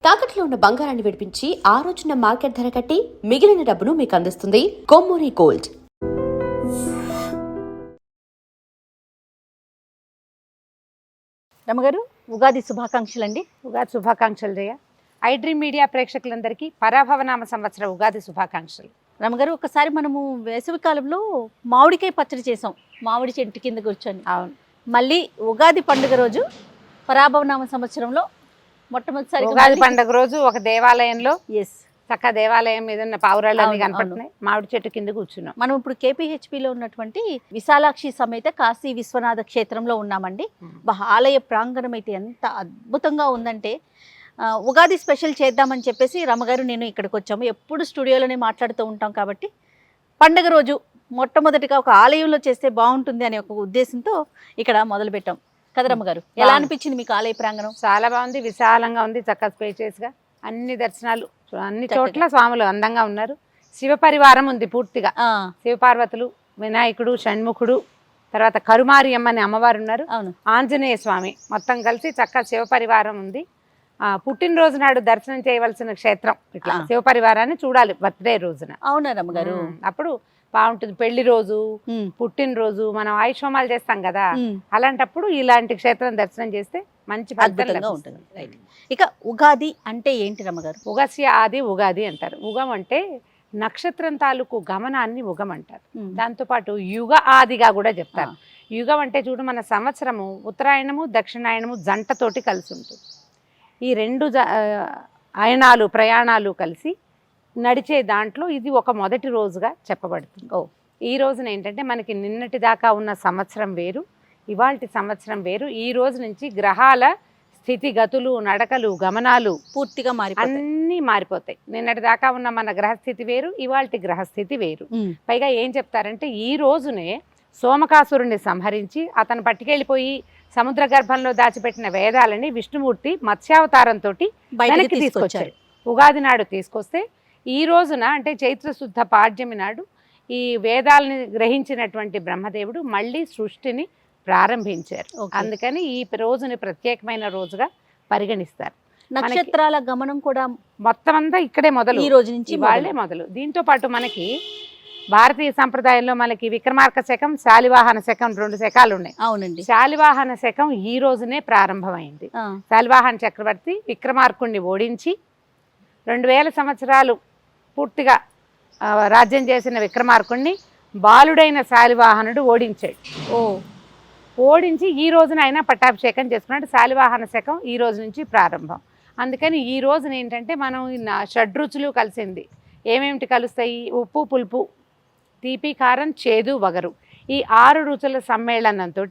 తాకట్లో ఉన్న బంగారాన్ని విడిపించి ఆ రోజున మార్కెట్ ధర కట్టి మిగిలిన డబ్బును మీకు అందిస్తుంది కొమ్మూరి గోల్డ్. రమగారు, ఉగాది శుభాకాంక్షలు అండి. ఉగాది శుభాకాంక్షలు జయ. ఐ డ్రీమ్ మీడియా ప్రేక్షకులందరికీ పరాభవనామ సంవత్సర ఉగాది శుభాకాంక్షలు. రమగారు, ఒకసారి మనము వేసవి కాలంలో మామిడికాయ పచ్చడి చేసాం, మామిడి చెట్టు కింద కూర్చొని. అవును, మళ్ళీ ఉగాది పండుగ రోజు పరాభవనామ సంవత్సరంలో మొట్టమొదటిసారి ఉగాది పండుగ రోజు ఒక దేవాలయంలో ఎస్ చక్క దేవాలయం మీద ఉన్న పావురాళ్ళన్నీ కనపడుతున్నాయి, మామిడి చెట్టు కింద కూర్చున్నాం. మనం ఇప్పుడు కేపీహెచ్పిలో ఉన్నటువంటి విశాలాక్షి సమేత కాశీ విశ్వనాథ క్షేత్రంలో ఉన్నామండి. ఆలయ ప్రాంగణం అయితే ఎంత అద్భుతంగా ఉందంటే ఉగాది స్పెషల్ చేద్దామని చెప్పేసి రమగారు నేను ఇక్కడికి వచ్చాము. ఎప్పుడు స్టూడియోలోనే మాట్లాడుతూ ఉంటాం కాబట్టి పండగ రోజు మొట్టమొదటిగా ఒక ఆలయంలో చేస్తే బాగుంటుంది అనే ఒక ఉద్దేశంతో ఇక్కడ మొదలు పెట్టాం కదా రమగారు. ఎలా అనిపించింది మీకు ఆలయ ప్రాంగణం? చాలా బాగుంది, విశాలంగా ఉంది, చక్కగా స్పేషియస్ గా అన్ని దర్శనాలు, అన్ని చోట్ల స్వాములు అందంగా ఉన్నారు. శివ పరివారం ఉంది పూర్తిగా, శివపార్వతులు, వినాయకుడు, షణ్ముఖుడు, తర్వాత కరుమారి అమ్మని అమ్మవారు ఉన్నారు, ఆంజనేయ స్వామి, మొత్తం కలిసి చక్కగా శివ పరివారం ఉంది. పుట్టినరోజు నాడు దర్శనం చేయవలసిన క్షేత్రం ఇట్లా శివ పరివారాన్ని చూడాలి బర్త్డే రోజున. అవునా రమగారు? అప్పుడు బాగుంటుంది. పెళ్లి రోజు, పుట్టినరోజు, మనం ఆయుష్మాలు చేస్తాం కదా, అలాంటప్పుడు ఇలాంటి క్షేత్రం దర్శనం చేస్తే మంచి అద్భుతంగా ఉంటుంది. ఇక ఉగాది అంటే ఏంటి రమగారు? ఉగస్య ఆది ఉగాది అంటారు. ఉగం అంటే నక్షత్రం తాలూకు గమనాన్ని ఉగం అంటారు. దాంతోపాటు యుగ ఆదిగా కూడా చెప్తారు. యుగం అంటే చూడు, మన సంవత్సరము ఉత్తరాయణము దక్షిణాయనము జంటతోటి కలిసి ఉంటుంది. ఈ రెండు అయనాలు ప్రయాణాలు కలిసి నడిచే దాంట్లో ఇది ఒక మొదటి రోజుగా చెప్పబడుతుంది. ఈ రోజున ఏంటంటే మనకి నిన్నటి దాకా ఉన్న సంవత్సరం వేరు, ఇవాల్టి సంవత్సరం వేరు. ఈ రోజు నుంచి గ్రహాల స్థితిగతులు, నడకలు, గమనాలు పూర్తిగా అన్నీ మారిపోతాయి. నిన్నటి దాకా ఉన్న మన గ్రహస్థితి వేరు, ఇవాల్టి గ్రహస్థితి వేరు. పైగా ఏం చెప్తారంటే ఈ రోజునే సోమకాసురుణ్ణి సంహరించి అతను పట్టుకెళ్ళిపోయి సముద్ర గర్భంలో దాచిపెట్టిన వేదాలని విష్ణుమూర్తి మత్స్యావతారంతో వెనక్కి తీసుకొచ్చారు. ఉగాది నాడు తీసుకొస్తే ఈ రోజున అంటే చైత్రశుద్ధ పాడ్యమి నాడు ఈ వేదాలని గ్రహించినటువంటి బ్రహ్మదేవుడు మళ్ళీ సృష్టిని ప్రారంభించారు. అందుకని ఈ రోజుని ప్రత్యేకమైన రోజుగా పరిగణిస్తారు. నక్షత్రాల గమనం కూడా మొత్తం అంతా ఇక్కడే మొదలు, ఈ రోజు నుంచి వాళ్ళే మొదలు. దీంతో పాటు మనకి భారతీయ సంప్రదాయంలో మనకి విక్రమార్క శకం, శాలివాహన శకం, 2 శకాలు ఉన్నాయి. అవునండి. శాలివాహన శకం ఈ రోజునే ప్రారంభమైంది. శాలివాహన చక్రవర్తి విక్రమార్కుడిని ఓడించి 2000 సంవత్సరాలు పూర్తిగా రాజ్యం చేసిన విక్రమార్కుడిని బాలుడైన శాలివాహనుడు ఓడించాడు. ఓడించి ఈ రోజున ఆయన పట్టాభిషేకం చేసుకున్నాడు. శాలివాహన శకం ఈ రోజు నుంచి ప్రారంభం. అందుకని ఈ రోజున ఏంటంటే మనం షడ్రుచులు కలిసింది. ఏమేమిటి కలుస్తాయి? ఉప్పు, పులుపు, తీపి, కారం, చేదు, వగరు, ఈ 6 రుచుల సమ్మేళనంతో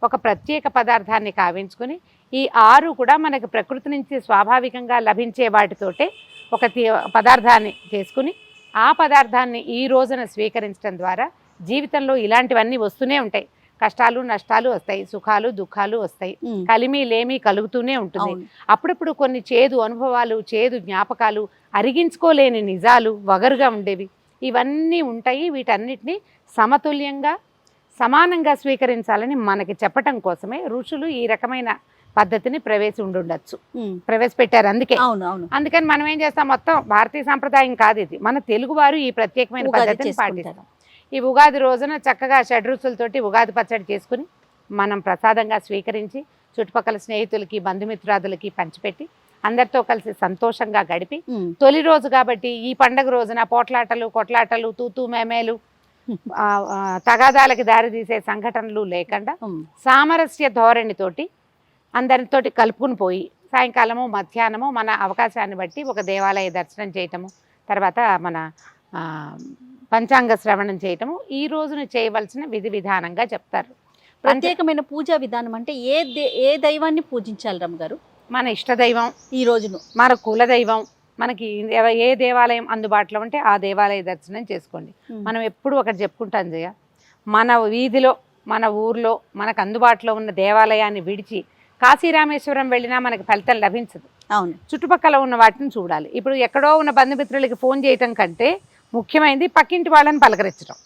ఒక ప్రత్యేక పదార్థాన్ని కావించుకొని ఈ 6 కూడా మనకి ప్రకృతి నుంచి స్వాభావికంగా లభించే వాటితోటే ఒక పదార్థాన్ని చేసుకుని ఆ పదార్థాన్ని ఈ రోజున స్వీకరించడం ద్వారా జీవితంలో ఇలాంటివన్నీ వస్తూనే ఉంటాయి. కష్టాలు నష్టాలు వస్తాయి, సుఖాలు దుఃఖాలు వస్తాయి, కలిమి లేమి కలుగుతూనే ఉంటుంది. అప్పుడప్పుడు కొన్ని చేదు అనుభవాలు, చేదు జ్ఞాపకాలు, అరిగించుకోలేని నిజాలు వగరుగా ఉండేవి, ఇవన్నీ ఉంటాయి. వీటన్నిటిని సమతుల్యంగా సమానంగా స్వీకరించాలని మనకి చెప్పటం కోసమే ఋషులు ఈ రకమైన పద్ధతిని ప్రవేశపెట్టారు. అందుకని మనం ఏం చేస్తాం, మొత్తం భారతీయ సంప్రదాయం కాదు ఇది, మన తెలుగు వారు ఈ ప్రత్యేకమైన పద్ధతిని పాటిస్తాం. ఈ ఉగాది రోజున చక్కగా షడ్రుచులతోటి ఉగాది పచ్చడి చేసుకుని మనం ప్రసాదంగా స్వీకరించి చుట్టుపక్కల స్నేహితులకి, బంధుమిత్రాదులకి పంచిపెట్టి అందరితో కలిసి సంతోషంగా గడిపి తొలి రోజు కాబట్టి ఈ పండగ రోజున పోట్లాటలు, కొట్లాటలు, తూతూ మేమేలు, తగాదాలకి దారితీసే సంఘటనలు లేకుండా సామరస్య ధోరణితోటి అందరితోటి కలుపుకుని పోయి సాయంకాలము మధ్యాహ్నము మన అవకాశాన్ని బట్టి ఒక దేవాలయ దర్శనం చేయటము, తర్వాత మన పంచాంగ శ్రవణం చేయటము ఈ రోజున చేయవలసిన విధి విధానంగా చెప్తారు. ప్రత్యేకమైన పూజా విధానం అంటే ఏ దైవాన్ని పూజించాలి రమగారు? మన ఇష్టదైవం, ఈ రోజును మన కులదైవం, మనకి ఏ దేవాలయం అందుబాటులో ఉంటే ఆ దేవాలయ దర్శనం చేసుకోండి. మనం ఎప్పుడు ఒకటి చెప్పుకుంటాం జయ, మన వీధిలో మన ఊర్లో మనకు అందుబాటులో ఉన్న దేవాలయాన్ని విడిచి కాశీరామేశ్వరం వెళ్ళినా మనకి ఫలితం లభించదు. అవును, చుట్టుపక్కల ఉన్న వాటిని చూడాలి. ఇప్పుడు ఎక్కడో ఉన్న బంధుమిత్రులకి ఫోన్ చేయటం కంటే ముఖ్యమైనది పక్కింటి వాళ్ళని పలకరించడం,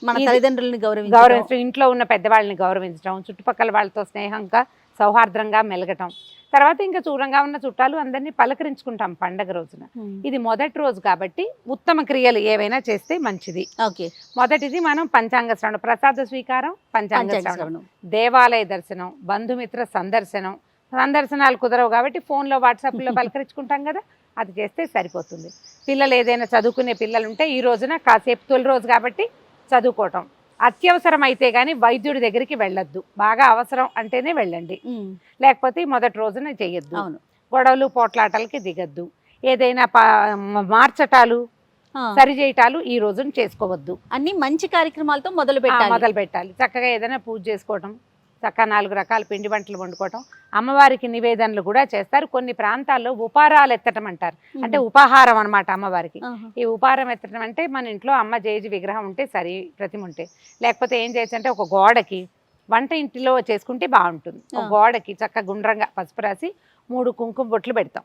మన తల్లిదండ్రులని గౌరవించడం, ఇంట్లో ఉన్న పెద్దవాళ్ళని గౌరవించడం, చుట్టుపక్కల వాళ్ళతో స్నేహంగా సౌహార్ద్రంగా మెలగటం, తర్వాత ఇంకా దూరంగా ఉన్న చుట్టాలు అందరినీ పలకరించుకుంటాం పండగ రోజున. ఇది మొదటి రోజు కాబట్టి ఉత్తమ క్రియలు ఏవైనా చేస్తే మంచిది. ఓకే, మొదటిది మనం పంచాంగ శ్రవణం, ప్రసాద స్వీకారం, పంచాంగ శ్రవణం, దేవాలయ దర్శనం, బంధుమిత్ర సందర్శనం. సందర్శనాలు కుదరవు కాబట్టి ఫోన్లో వాట్సాప్లో పలకరించుకుంటాం కదా, అది చేస్తే సరిపోతుంది. పిల్లలు ఏదైనా చదువుకునే పిల్లలు ఉంటే ఈ రోజున కాసేపు తొలి రోజు కాబట్టి చదువుకోవటం. అత్యవసరం అయితే కానీ వైద్యుడి దగ్గరికి వెళ్ళొద్దు. బాగా అవసరం అంటేనే వెళ్ళండి, లేకపోతే మొదటి రోజున చెయ్యొద్దు. గొడవలు పోట్లాటలకి దిగద్దు. ఏదైనా మార్చటాలు సరిచేయటాలు ఈ రోజున చేసుకోవద్దు. అన్ని మంచి కార్యక్రమాలతో మొదలు పెట్టాలి. చక్కగా ఏదైనా పూజ చేసుకోవటం, చక్కగా 4 రకాల పిండి వంటలు వండుకోవటం, అమ్మవారికి నివేదనలు కూడా చేస్తారు. కొన్ని ప్రాంతాల్లో ఉపారాలు ఎత్తటం అంటారు, అంటే ఉపాహారం అనమాట అమ్మవారికి. ఈ ఉపారం ఎత్తటం అంటే మన ఇంట్లో అమ్మ జేజి విగ్రహం ఉంటే సరి, ప్రతిమ ఉంటే, లేకపోతే ఏం చేయొచ్చు అంటే ఒక గోడకి వంట ఇంటిలో చేసుకుంటే బాగుంటుంది. ఒక గోడకి చక్కగా గుండ్రంగా పసుపు రాసి 3 కుంకుమ బొట్లు పెడతాం.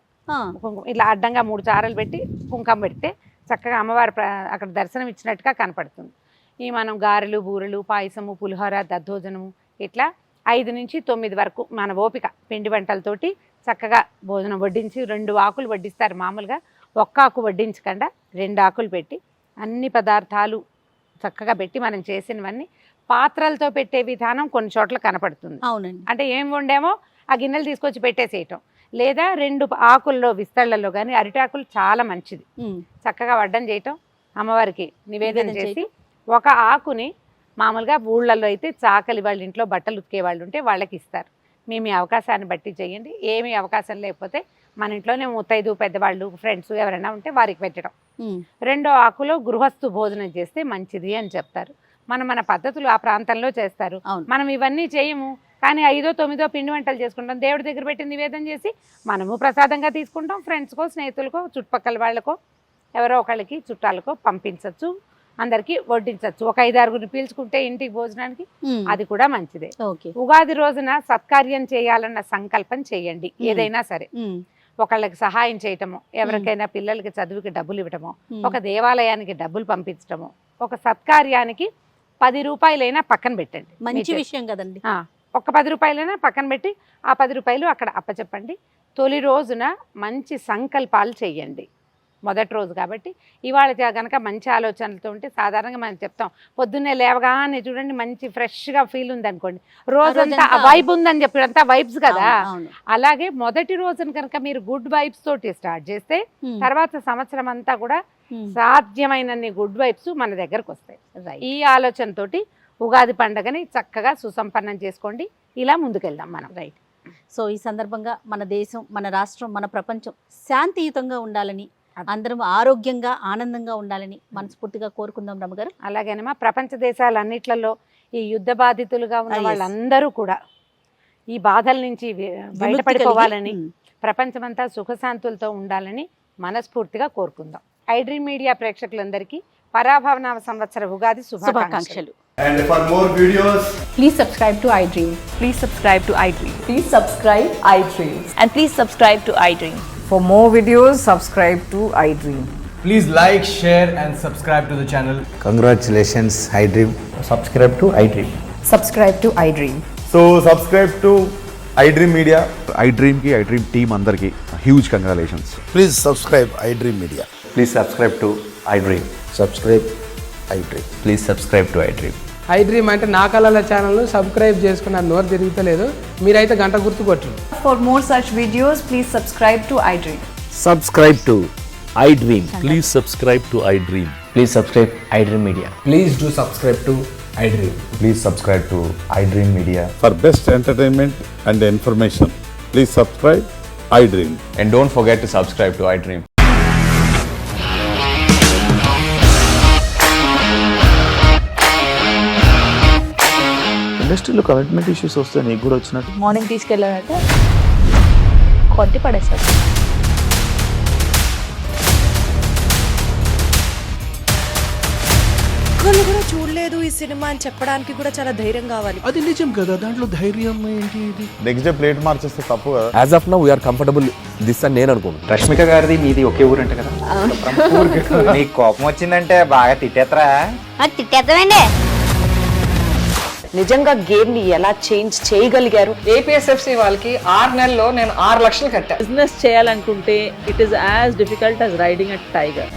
కుంకుమ ఇలా అడ్డంగా 3 చారలు పెట్టి కుంకుమ పెడితే చక్కగా అమ్మవారి అక్కడ దర్శనం ఇచ్చినట్టుగా కనపడుతుంది. ఈ మనం గారెలు, బూరెలు, పాయసము, పులిహోర, దద్దోజనము ఇట్లా 5 నుంచి 9 వరకు మన ఓపిక పిండి వంటలతోటి చక్కగా భోజనం వడ్డించి 2 ఆకులు వడ్డిస్తారు. మామూలుగా 1 ఆకు వడ్డించకుండా 2 ఆకులు పెట్టి అన్ని పదార్థాలు చక్కగా పెట్టి మనం చేసినవన్నీ పాత్రలతో పెట్టే విధానం కొన్ని చోట్ల కనపడుతుంది. అవునండి, అంటే ఏం వండామో ఆ గిన్నెలు తీసుకొచ్చి పెట్టేసేయటం, లేదా 2 ఆకుల్లో విస్తళ్లలో కానీ అరిటాకులు చాలా మంచిది. చక్కగా వడ్డం చేయటం, అమ్మవారికి నివేదన చేసి 1 ఆకుని మామూలుగా ఊళ్ళల్లో అయితే చాకలి వాళ్ళ ఇంట్లో బట్టలు ఉతికే వాళ్ళు ఉంటే వాళ్ళకి ఇస్తారు. మేము ఈ అవకాశాన్ని బట్టి చేయండి. ఏమీ అవకాశం లేకపోతే మన ఇంట్లోనే ముత్తైదు పెద్దవాళ్ళు ఫ్రెండ్స్ ఎవరైనా ఉంటే వారికి పెట్టడం. 2వ ఆకులో గృహస్థు భోజనం చేస్తే మంచిది అని చెప్తారు. మన పద్ధతులు ఆ ప్రాంతంలో చేస్తారు. మనం ఇవన్నీ చేయము, కానీ 5వ 9వ పిండి వంటలు చేసుకుంటాం. దేవుడి దగ్గర పెట్టి నివేదన చేసి మనము ప్రసాదంగా తీసుకుంటాం. ఫ్రెండ్స్కో, స్నేహితులకో, చుట్టుపక్కల వాళ్ళకో, ఎవరో ఒకళ్ళకి చుట్టాలకో పంపించవచ్చు, అందరికి వడ్డించవచ్చు. ఒక 5-6 పీల్చుకుంటే ఇంటికి భోజనానికి అది కూడా మంచిదే. ఉగాది రోజున సత్కార్యం చేయాలన్న సంకల్పం చేయండి. ఏదైనా సరే, ఒకళ్ళకి సహాయం చేయటము, ఎవరికైనా పిల్లలకి చదువుకి డబ్బులు ఇవ్వటము, ఒక దేవాలయానికి డబ్బులు పంపించటము, ఒక సత్కార్యానికి 10 రూపాయలైనా పక్కన పెట్టండి. మంచి విషయం కదండి. ఒక 10 రూపాయలైనా పక్కన పెట్టి ఆ 10 రూపాయలు అక్కడ అప్పచెప్పండి. తొలి రోజున మంచి సంకల్పాలు చేయండి. మొదటి రోజు కాబట్టి ఇవాళ కనుక మంచి ఆలోచనలతో ఉంటే సాధారణంగా మనం చెప్తాం, పొద్దున్నే లేవగానే చూడండి మంచి ఫ్రెష్గా ఫీల్ ఉంది అనుకోండి, రోజంతా వైబ్ ఉందని చెప్పి అంతా వైబ్స్ కదా. అలాగే మొదటి రోజున కనుక మీరు గుడ్ వైబ్స్ తోటి స్టార్ట్ చేస్తే తర్వాత సంవత్సరం అంతా కూడా సాధ్యమైనన్ని గుడ్ వైబ్స్ మన దగ్గరకు వస్తాయి. ఈ ఆలోచనతోటి ఉగాది పండుగని చక్కగా సుసంపన్నం చేసుకోండి. ఇలా ముందుకెళ్దాం మనం. రైట్. సో ఈ సందర్భంగా మన దేశం, మన రాష్ట్రం, మన ప్రపంచం శాంతియుతంగా ఉండాలని, అందరం ఆరోగ్యంగా ఆనందంగా ఉండాలని మనస్ఫూర్తిగా కోరుకుందాం రమ్మగారు. అలాగేనమ్మా, ప్రపంచ దేశాలన్నిట్లలో ఈ యుద్ధ బాధితులుగా ఉన్న వాళ్ళందరూ కూడా ఈ బాధల నుంచి బయటపడిపోవాలని, ప్రపంచమంతా సుఖశాంతులతో ఉండాలని మనస్ఫూర్తిగా కోరుకుందాం. iDream మీడియా ప్రేక్షకులందరికీ పరాభవనామ సంవత్సర ఉగాది శుభాకాంక్షలు. And for more videos, please subscribe to iDream. Please subscribe to iDream. Please subscribe iDream. And please subscribe to iDream. For more videos, subscribe to iDream. please like, share and subscribe to the channel. Congratulations, iDream. Subscribe to iDream. Subscribe to iDream. So subscribe to iDream Media. iDream ki iDream team andarki huge congratulations. Please subscribe iDream Media. Please subscribe to iDream. Subscribe iDream. Please subscribe to iDream. iDream అంటే నా కళల ఛానల్ను subscribe చేసుకున్న నోరు తిరుగుతలేదు, మీరైతే గంట గుర్తు కొట్టండి. For more such videos, please subscribe to iDream. Subscribe to iDream. Please subscribe to iDream. Please subscribe iDream Media. Please do subscribe to iDream. Please subscribe to iDream Media. For best entertainment and information, please subscribe iDream. And don't forget to subscribe to iDream. ఇండస్ట్రీలో commitment issues వస్తే నీకు కూడా వచ్చినట్టు morning తీసుకెళ్ళాలంటే కొట్టి పడేస్తారు. ఒక్కళ్ళు కూడా చూడలేదు ఈ సినిమా అని చెప్పడానికి కూడా చాలా ధైర్యం కావాలి. అది నిజం కదా, దాంట్లో ధైర్యం ఏంటి? ఇది నెక్స్ట్ డే ప్లేట్ మార్చేస్తే తప్పు కదా. As of now we are comfortable this అని నేను అనుకుంటున్నాను. రష్మిక గారిది మీది ఒకే ఊరంట కదా. నీకు కోపం వచ్చిందంటే బాగా తిట్టేత్తరా? తిట్టేద్దామండి. నిజంగా గేమ్ ని ఎలా చేంజ్ చేయగలిగారు? ఏపీఎస్ఎఫ్సి వాళ్ళకి 6 నెలల్లో నేను 6 లక్షలు కట్టా. బిజినెస్ చేయాలనుకుంటే it is as difficult as riding a tiger.